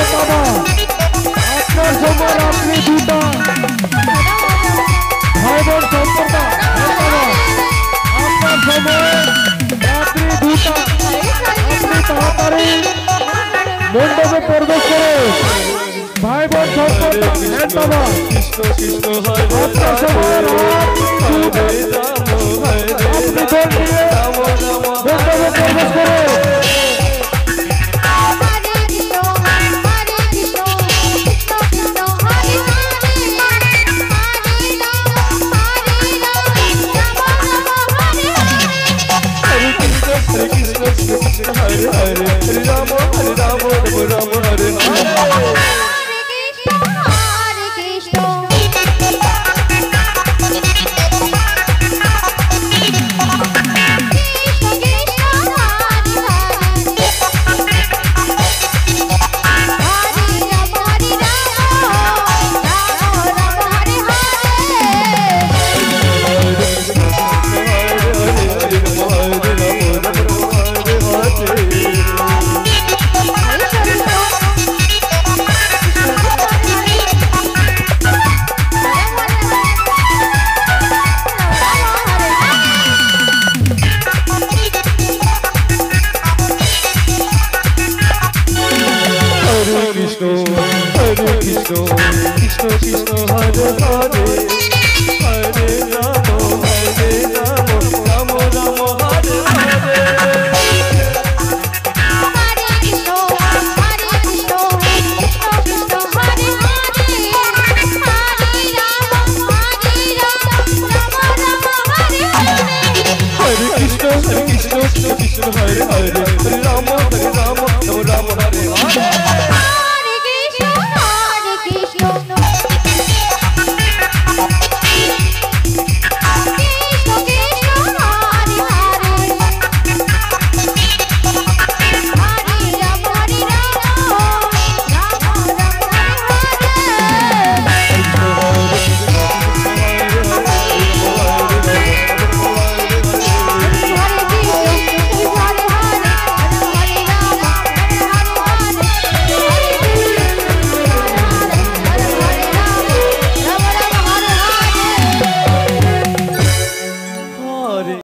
बाबा আপনার সময় রাত্রি 2টা ভাই বোন সম্পর্কা আপনার সময় রাত্রি 2টা আপনি তাড়াতাড়ি মণ্ডপে প্রবেশ করে ভাই বোন সম্পর্কা বাবা আপনার সময় আপনি দল নিয়ে মণ্ডপে প্রবেশ করে Hare Hare Hare Rama Rama Hare Hare Krishna Krishna Hare Hare